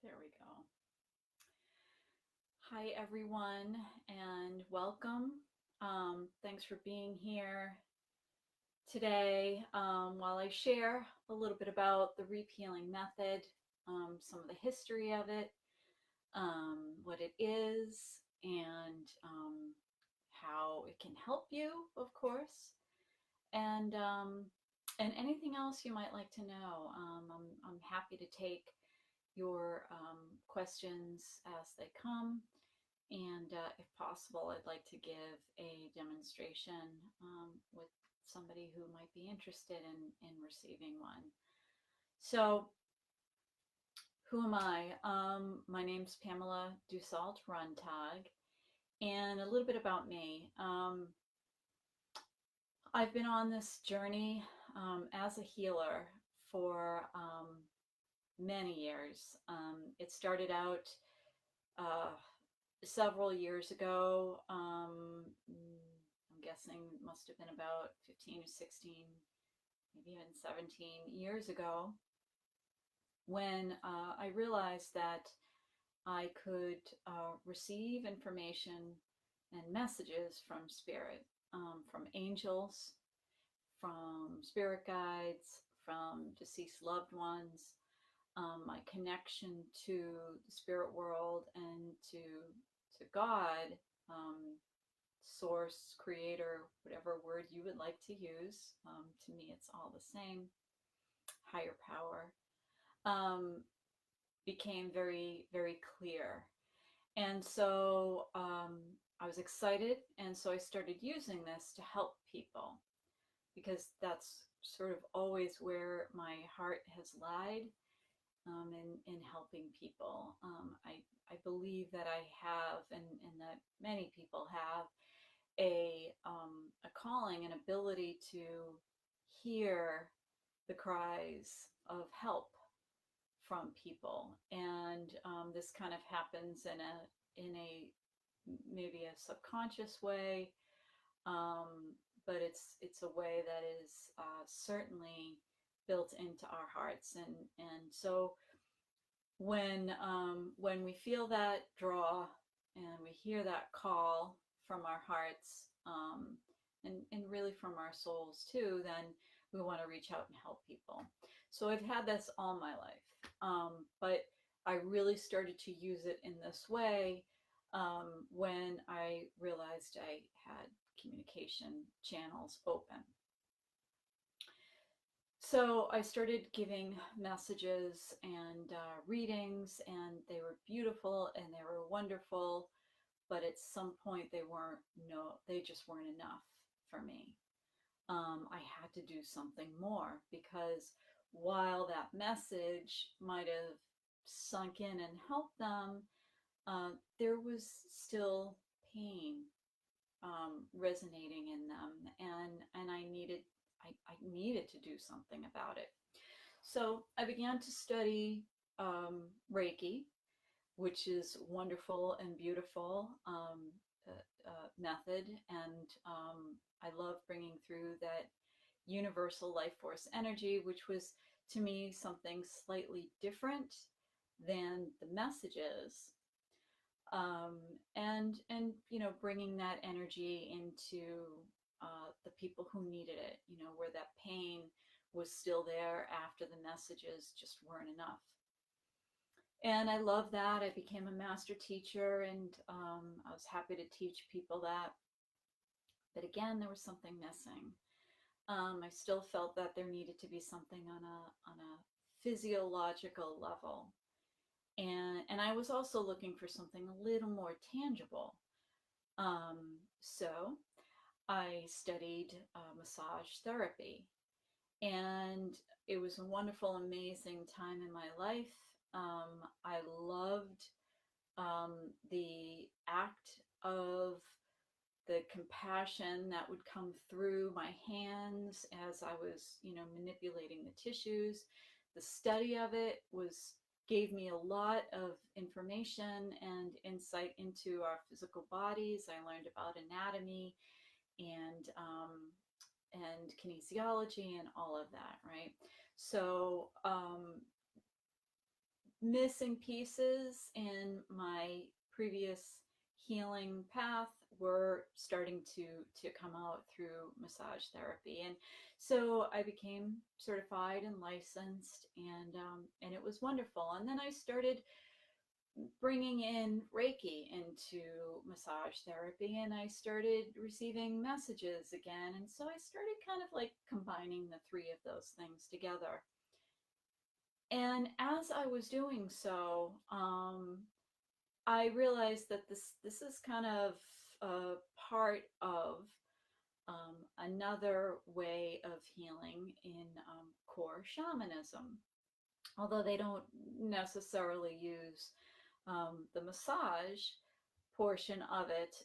There we go. Hi, everyone, and welcome. Thanks for being here today. While I share a little bit about the Reap Healing Method, some of the history of it, what it is, and how it can help you, of course, and um, and anything else you might like to know. I'm happy to take your questions as they come. And if possible, I'd like to give a demonstration with somebody who might be interested in receiving one. So, who am I? My name's Pamela Dussault Runtag, and a little bit about me. I've been on this journey as a healer for many years. It started out uh, several years ago. I'm guessing it must have been about 15 or 16, maybe even 17 years ago, when I realized that I could receive information and messages from spirit, from angels, from spirit guides, from deceased loved ones, my connection to the spirit world and to God, source, creator, whatever word you would like to use. To me, it's all the same. Higher power um, became very, very clear. And so I was excited. And so I started using this to help people because that's sort of always where my heart has lied in helping people. I believe that I have, and that many people have, a calling, an ability to hear the cries of help from people, and this kind of happens in a maybe a subconscious way, but it's a way that is certainly built into our hearts, and so when we feel that draw and we hear that call from our hearts, and really from our souls too, then we want to reach out and help people. So I've had this all my life, but I really started to use it in this way when I realized I had communication channels open. So I started giving messages and readings, and they were beautiful and they were wonderful. But at some point, they weren't. No, they just weren't enough for me. I had to do something more because while that message might have sunk in and helped them, there was still pain resonating in them, and I needed to do something about it. So I began to study Reiki, which is wonderful and beautiful method, and I love bringing through that universal life force energy, which was to me something slightly different than the messages, um, and bringing that energy into the people who needed it, where that pain was still there after the messages just weren't enough. And I love that. I became a master teacher, and I was happy to teach people that. But again, there was something missing. I still felt that there needed to be something on a physiological level, and I was also looking for something a little more tangible. So I studied massage therapy, and it was a wonderful, amazing time in my life. I loved the act of the compassion that would come through my hands as I was, manipulating the tissues. The study of it was gave me a lot of information and insight into our physical bodies. I learned about anatomy and kinesiology and all of that, right? So missing pieces in my previous healing path were starting to come out through massage therapy, and so I became certified and licensed, and it was wonderful. And then I started bringing in Reiki into massage therapy, and I started receiving messages again, and so I started kind of like combining the three of those things together. And as I was doing so, I realized that this is kind of a part of another way of healing in core shamanism. Although they don't necessarily use the massage portion of it,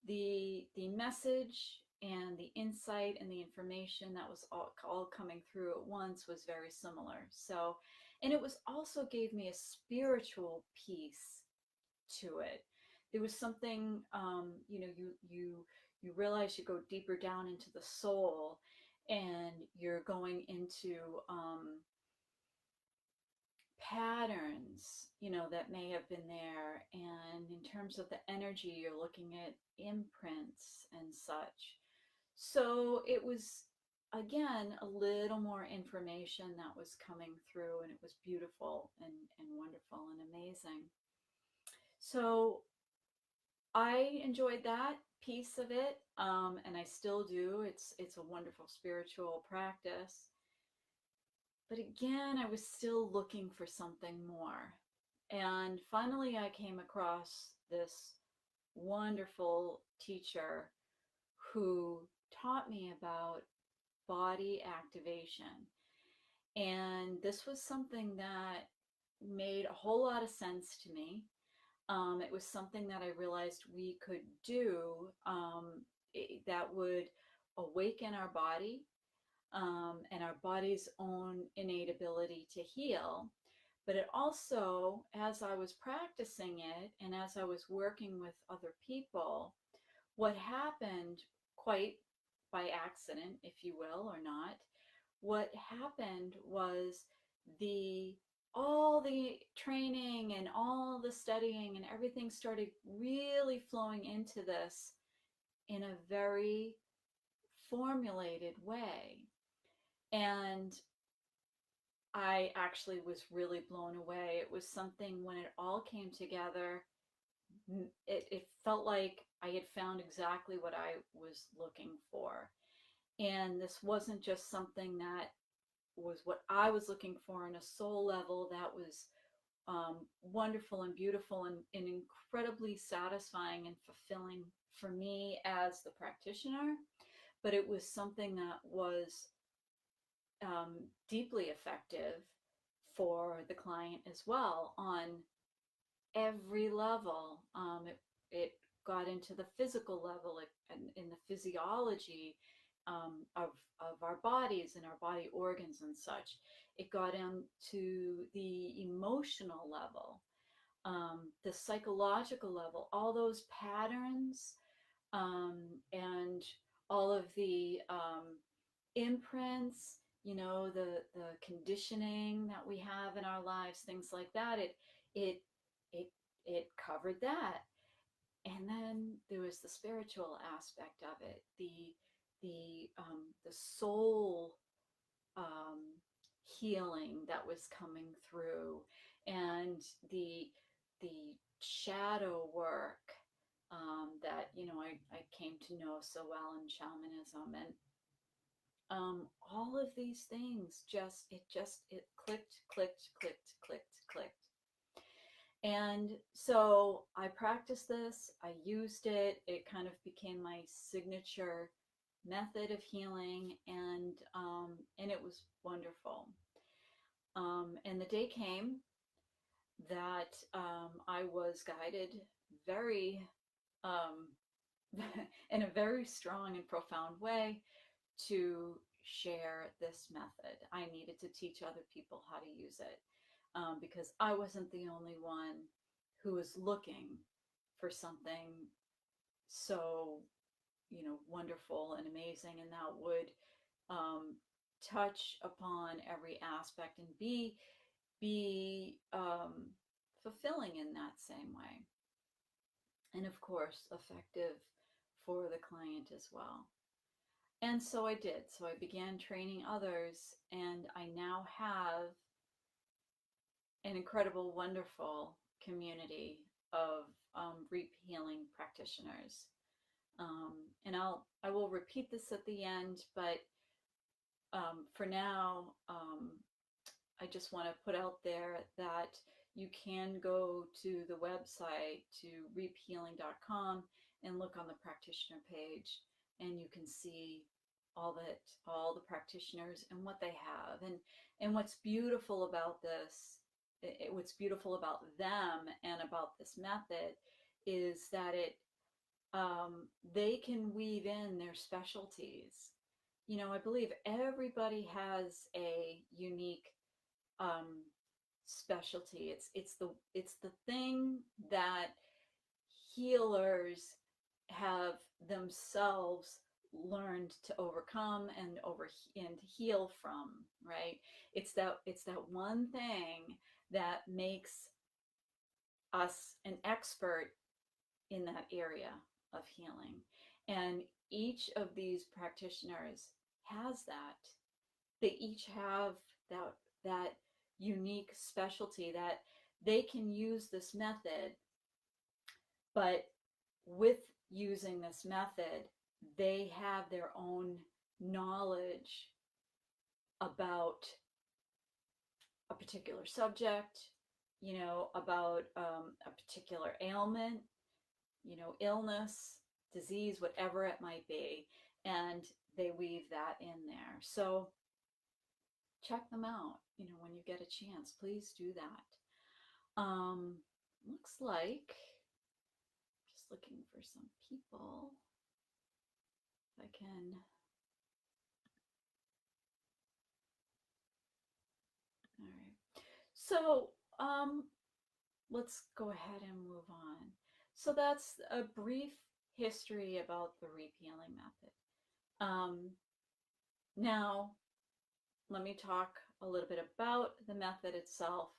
the message and the insight and the information that was all coming through at once was very similar. So, and it was also gave me a spiritual piece to it. There was something, you realize you go deeper down into the soul, and you're going into patterns, that may have been there. And in terms of the energy, you're looking at imprints and such. So it was, again, a little more information that was coming through, and it was beautiful and wonderful and amazing. So I enjoyed that piece of it, and I still do. It's a wonderful spiritual practice. But again, I was still looking for something more. And finally, I came across this wonderful teacher who taught me about body activation. And this was something that made a whole lot of sense to me. It was something that I realized we could do, that would awaken our body, and our body's own innate ability to heal. But it also, as I was practicing it and as I was working with other people, what happened, quite by accident, if you will, or not, what happened was the all the training and all the studying and everything started really flowing into this in a very formulated way. And I actually was really blown away. It was something, when it all came together, it felt like I had found exactly what I was looking for. And this wasn't just something that was what I was looking for on a soul level. That was wonderful and beautiful and incredibly satisfying and fulfilling for me as the practitioner. But it was something that was deeply effective for the client as well on every level. It got into the physical level, in the physiology of our bodies and our body organs and such. It got into the emotional level, the psychological level, all those patterns, and all of the imprints, the conditioning that we have in our lives, things like that. It it it covered that. And then there was the spiritual aspect of it, the soul healing that was coming through, and the shadow work, that I came to know so well in shamanism. And all of these things it clicked. And so I practiced this, I used it, it kind of became my signature method of healing, and it was wonderful. And the day came that I was guided very, um, in a very strong and profound way, to share this method. I needed to teach other people how to use it, because I wasn't the only one who was looking for something so, wonderful and amazing, and that would touch upon every aspect and be be fulfilling in that same way. And of course, effective for the client as well. And so I did. So I began training others, and I now have an incredible, wonderful community of REAP healing practitioners. And I will repeat this at the end, but for now, I just want to put out there that you can go to the website to reaphealing.com and look on the practitioner page, and you can see all the practitioners and what they have, and what's beautiful about this, what's beautiful about them and about this method is that they can weave in their specialties. You know, I believe everybody has a unique specialty. It's the thing that healers have themselves learned to overcome and heal from, right? It's that one thing that makes us an expert in that area of healing. And each of these practitioners has that. They each have that unique specialty that they can use this method, but with using this method, they have their own knowledge about a particular subject, you know, about a particular ailment, you know, illness, disease, whatever it might be, and they weave that in there. So check them out, you know, when you get a chance, please do that. Looks like, just looking for some people, if I can. All right. So let's go ahead and move on. So that's a brief history about the REAP healing method. Now, let me talk a little bit about the method itself,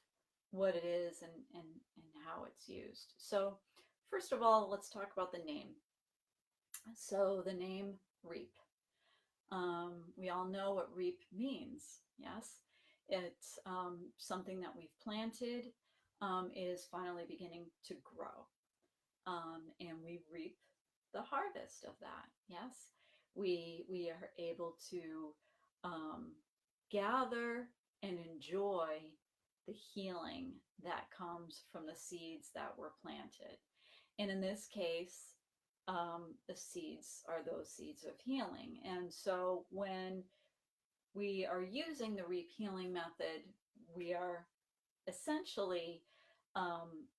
what it is, and how it's used. So first of all, let's talk about the name. So the name REAP. We all know what REAP means, yes? It's something that we've planted is finally beginning to grow. And we reap the harvest of that, yes? We are able to gather and enjoy the healing that comes from the seeds that were planted. And in this case, the seeds are those seeds of healing. And so when we are using the REAP healing method, we are essentially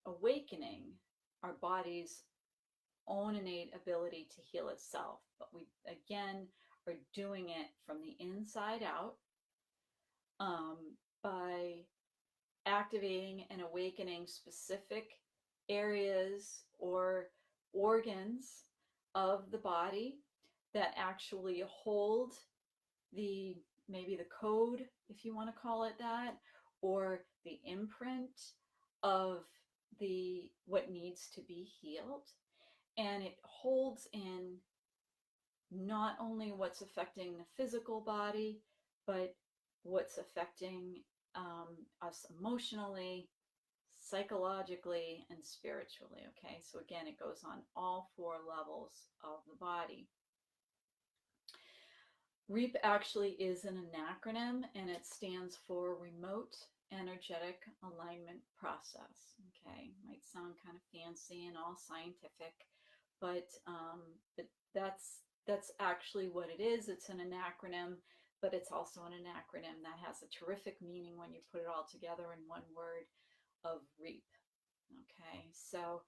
awakening our body's own innate ability to heal itself. But we, again, are doing it from the inside out by activating and awakening specific areas or organs of the body that actually hold maybe the code, if you want to call it that, or the imprint of what needs to be healed. And it holds in not only what's affecting the physical body, but what's affecting us emotionally, psychologically, and spiritually. Okay, so again, it goes on all four levels of the body. REAP actually is an acronym, and it stands for Remote Energetic Alignment Process. Okay, might sound kind of fancy and all scientific, but that's actually what it is. It's an acronym, but it's also an acronym that has a terrific meaning when you put it all together in one word of REAP. Okay, so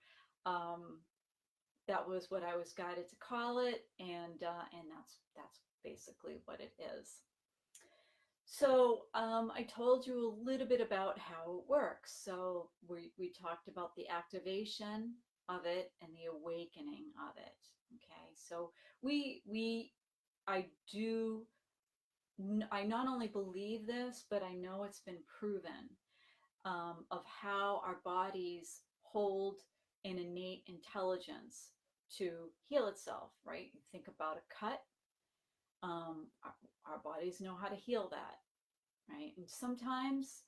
that was what I was guided to call it, and that's basically what it is. So I told you a little bit about how it works. So we talked about the activation of it and the awakening of it. Okay, so I not only believe this, but I know it's been proven of how our bodies hold an innate intelligence to heal itself, right? You think about a cut, our bodies know how to heal that, right? And sometimes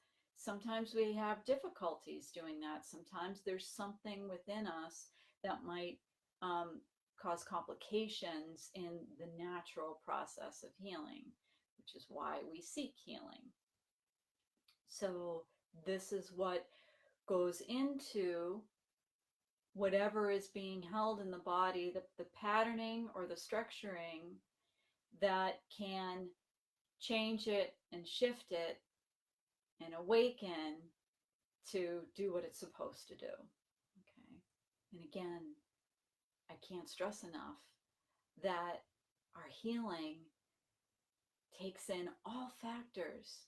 we have difficulties doing that. Sometimes there's something within us that might um, cause complications in the natural process of healing, which is why we seek healing. So this is what goes into whatever is being held in the body, the patterning or the structuring that can change it and shift it and awaken to do what it's supposed to do. Okay. And again, I can't stress enough that our healing takes in all factors.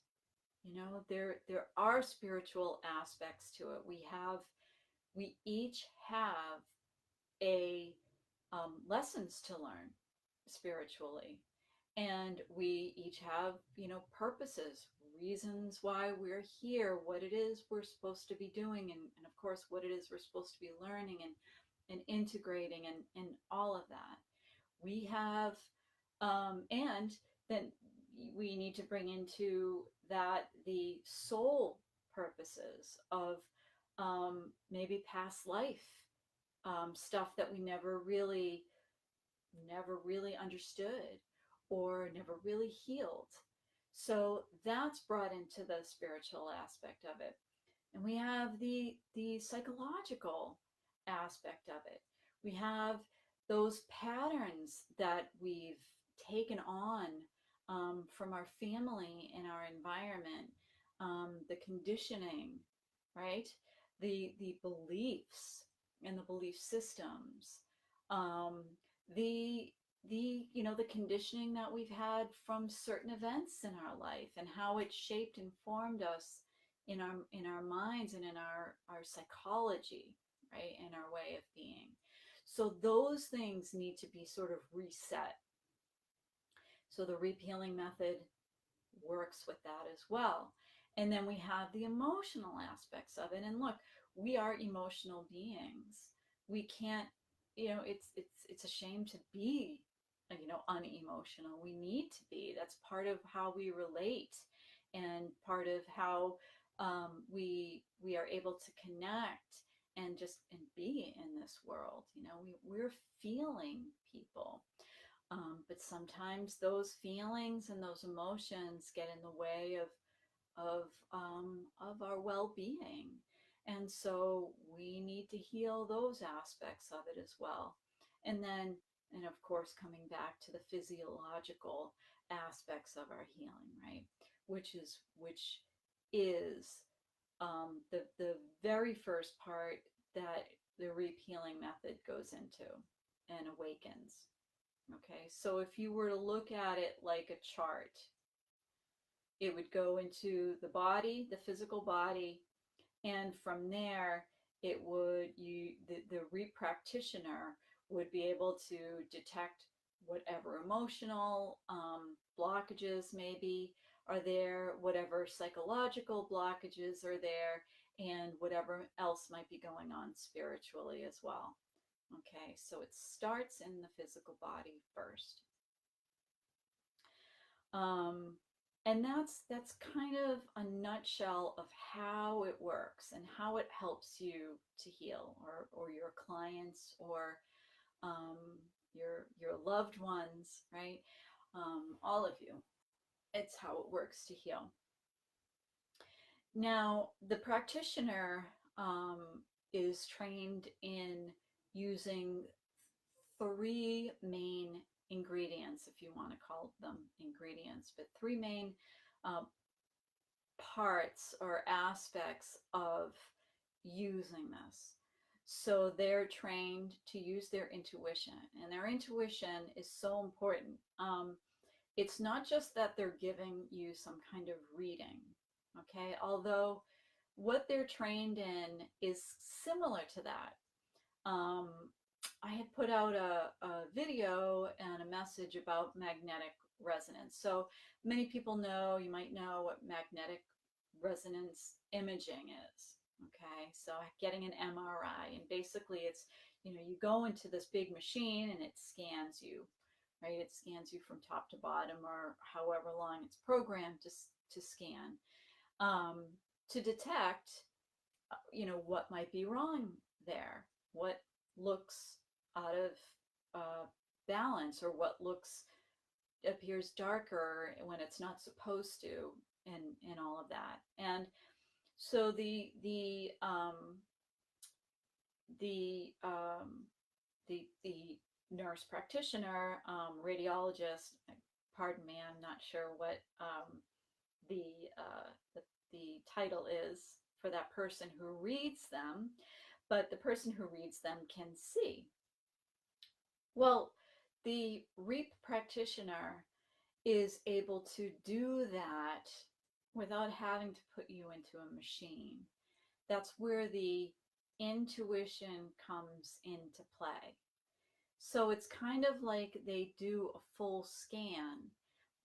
You know, there are spiritual aspects to it. We each have a lessons to learn spiritually, and we each have, you know, purposes, reasons why we're here, what it is we're supposed to be doing, and of course what it is we're supposed to be learning and integrating and all of that. We have and then we need to bring into that the soul purposes of maybe past life stuff that we never really understood or never really healed. So that's brought into the spiritual aspect of it. And we have the psychological aspect of it. We have those patterns that we've taken on from our family and our environment, the conditioning, right? The beliefs and the belief systems, um, the the conditioning that we've had from certain events in our life and how it shaped and formed us in our minds and in our psychology, right, and our way of being. So those things need to be sort of reset. So the Reap Healing method works with that as well. And then we have the emotional aspects of it. And look, we are emotional beings. We can't, it's a shame to be, unemotional. We need to be. That's part of how we relate and part of how we are able to connect and be in this world. We're feeling people. But sometimes those feelings and those emotions get in the way of our well-being, and so we need to heal those aspects of it as well. And of course, coming back to the physiological aspects of our healing, right? Which is the very first part that the Reap Healing method goes into and awakens. Okay, so if you were to look at it like a chart, it would go into the body, the physical body, and from there, the Reap practitioner would be able to detect whatever emotional blockages maybe are there, whatever psychological blockages are there, and whatever else might be going on spiritually as well. Okay, so it starts in the physical body first. And that's kind of a nutshell of how it works and how it helps you to heal, or your clients, or your loved ones, right? All of you. It's how it works to heal. Now, the practitioner is trained in using three main ingredients, if you want to call them ingredients, but three main uh, parts or aspects of using this. So they're trained to use their intuition, and their intuition is so important. It's not just that they're giving you some kind of reading, okay? Although what they're trained in is similar to that. I had put out a video and a message about magnetic resonance. So many people know, you might know what magnetic resonance imaging is. Okay, so getting an MRI, and basically it's, you go into this big machine and it scans you, right? It scans you from top to bottom, or however long it's programmed to scan, um, to detect, what might be wrong there, what looks out of uh, balance, or what looks appears darker when it's not supposed to, and all of that. And so the the nurse practitioner, radiologist, pardon me, I'm not sure what the, the title is for that person who reads them, but the person who reads them can see. Well, the REAP practitioner is able to do that without having to put you into a machine. That's where the intuition comes into play. So it's kind of like they do a full scan,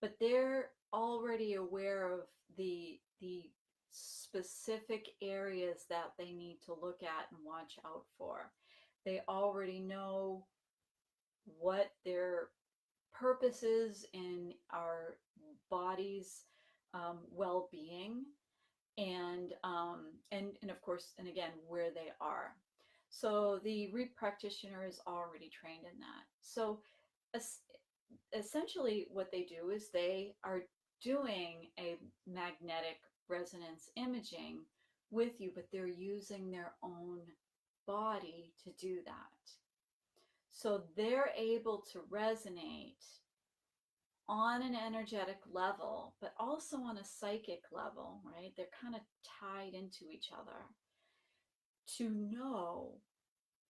but they're already aware of the specific areas that they need to look at and watch out for. They already know what their purpose is in our body's well-being, and of course, and again, where they are. So the REAP practitioner is already trained in that. So essentially what they do is they are doing a magnetic resonance imaging with you, but they're using their own body to do that. So they're able to resonate on an energetic level, but also on a psychic level, right? They're kind of tied into each other to know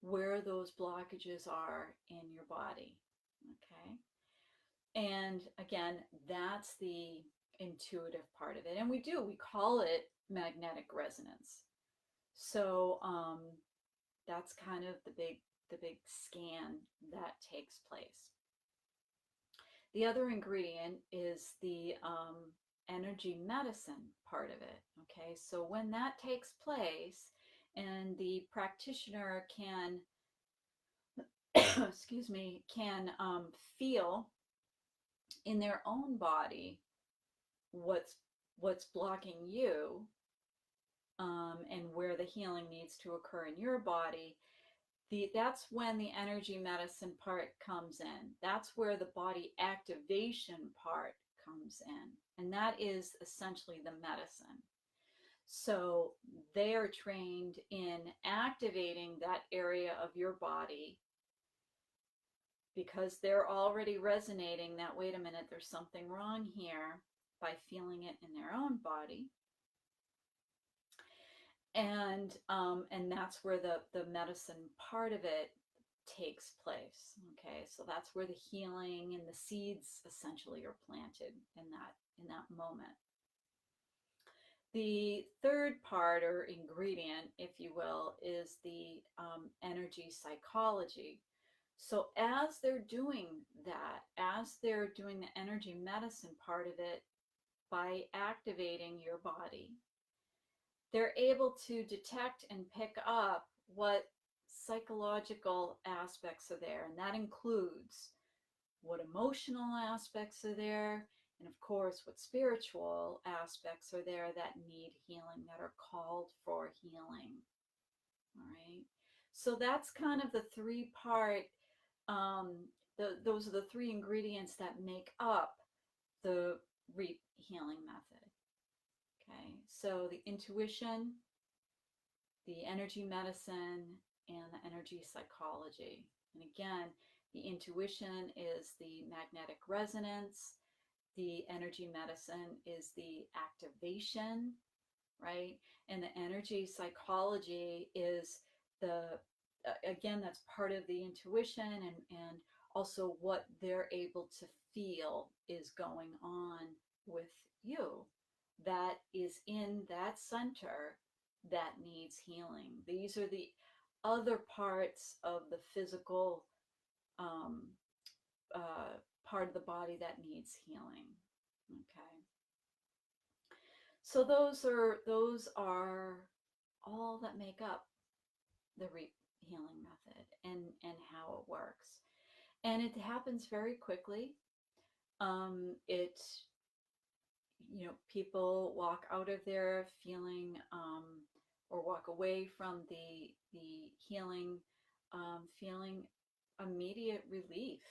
where those blockages are in your body, okay? And again, that's the intuitive part of it. And we call it magnetic resonance. So that's kind of the big scan that takes place. The other ingredient is the energy medicine part of it. Okay, so when that takes place and the practitioner can, excuse me, can feel in their own body what's blocking you, and where the healing needs to occur in your body, that's when the energy medicine part comes in. That's where the body activation part comes in. And that is essentially the medicine. So they are trained in activating that area of your body because they're already resonating that, wait a minute, there's something wrong here, by feeling it in their own body. And that's where the medicine part of it takes place. Okay, so that's where the healing and the seeds essentially are planted in that moment. The third part, or ingredient, if you will, is the energy psychology. So as they're doing that, as they're doing the energy medicine part of it, by activating your body, they're able to detect and pick up what psychological aspects are there. And that includes what emotional aspects are there, and of course, what spiritual aspects are there that need healing, that are called for healing. All right. So that's kind of the three-part, those are the three ingredients that make up the REAP healing method. Okay, so the intuition, the energy medicine, and the energy psychology. And again, the intuition is the magnetic resonance. The energy medicine is the activation, right? And the energy psychology is again, that's part of the intuition, and also what they're able to feel is going on with you, that is in that center that needs healing. These are the other parts of the physical part of the body that needs healing. Okay. So those are all that make up the REAP healing method and how it works. And it happens very quickly. It People walk out of there feeling or walk away from the healing feeling immediate relief.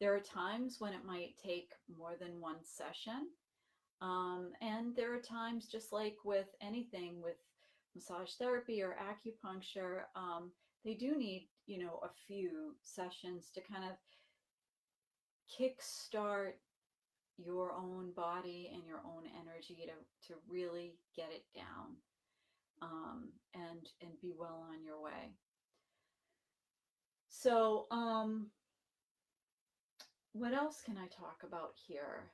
There are times when it might take more than one session. And there are times, just like with anything, with massage therapy or acupuncture, they do need, a few sessions to kind of kickstart your own body and your own energy to really get it down, and be well on your way. So, what else can I talk about here?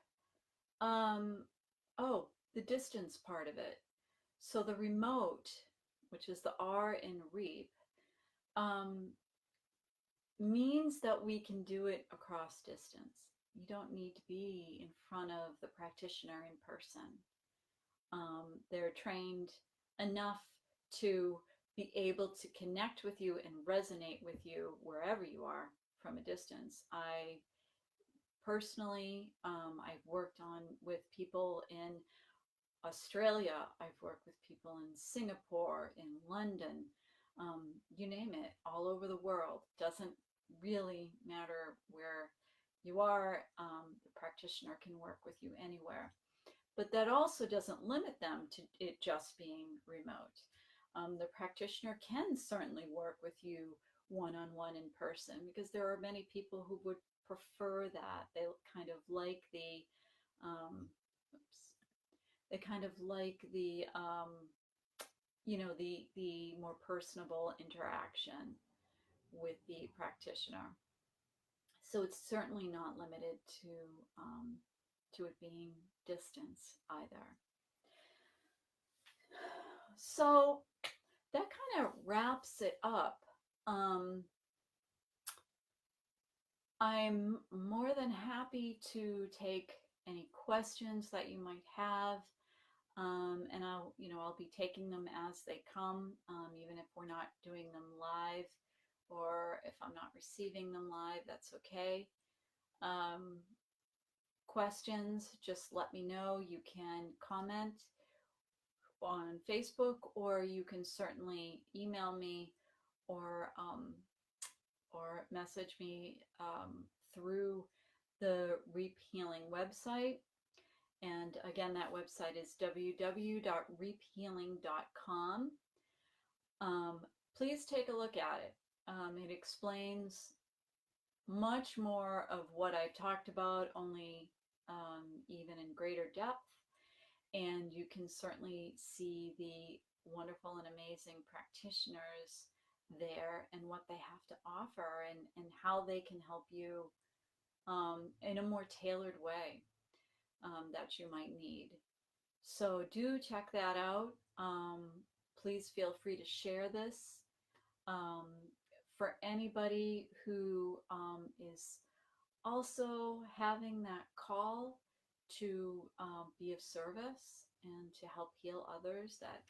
Um, oh, the distance part of it. So the remote, which is the R in REAP, um, means that we can do it across distance. You don't need to be in front of the practitioner in person. They're trained enough to be able to connect with you and resonate with you wherever you are from a distance. I personally, I've worked on with people in Australia. I've worked with people in Singapore, in London, you name it, all over the world. Doesn't really matter where you are. The practitioner can work with you anywhere. But that also doesn't limit them to it just being remote. The practitioner can certainly work with you one-on-one in person, because there are many people who would prefer that. They kind of like the oops, they kind of like the more personable interaction with the practitioner. So it's certainly not limited to it being distance either. So that kind of wraps it up. I'm more than happy to take any questions that you might have. And I'll be taking them as they come, even if we're not doing them live, or if I'm not receiving them live, that's okay. Questions, just let me know. You can comment on Facebook, or you can certainly email me, or message me through the REAP Healing website. And again, that website is www.reaphealing.com. Please take a look at it. It explains much more of what I've talked about, only even in greater depth. And you can certainly see the wonderful and amazing practitioners there and what they have to offer, and how they can help you in a more tailored way that you might need. So do check that out. Please feel free to share this. For anybody who is also having that call to be of service and to help heal others, that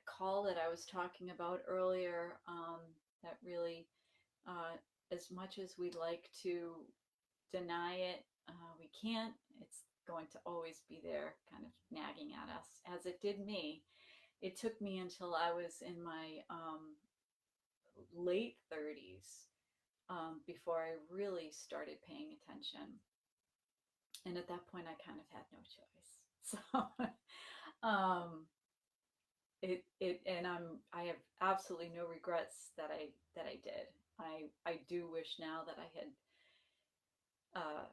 call that I was talking about earlier, that really, as much as we'd like to deny it, we can't. It's going to always be there, kind of nagging at us, as it did me. It took me until I was in my late 30s before I really started paying attention. And at that point, I kind of had no choice. So I have absolutely no regrets that I did. I do wish now that I had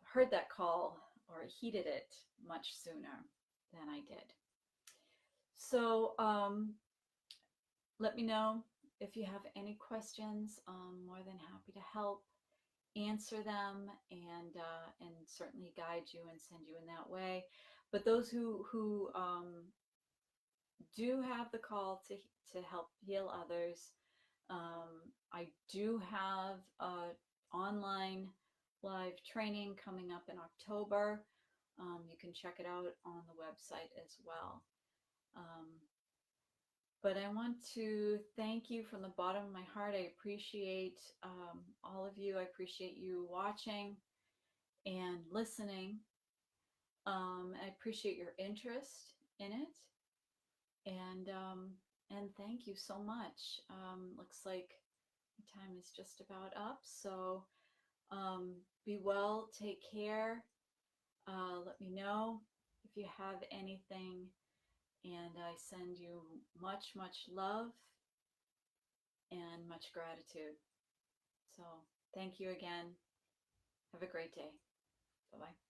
heard that call or heeded it much sooner than I did. So let me know if you have any questions. I'm more than happy to help answer them, and certainly guide you and send you in that way. But those who do have the call to help heal others, I do have a online live training coming up in October. You can check it out on the website as well. Um, but I want to thank you from the bottom of my heart. I appreciate all of you. I appreciate you watching and listening. I appreciate your interest in it. And thank you so much. Looks like the time is just about up. So be well, take care. Let me know if you have anything. And I send you much, much love and much gratitude. So thank you again. Have a great day. Bye-bye.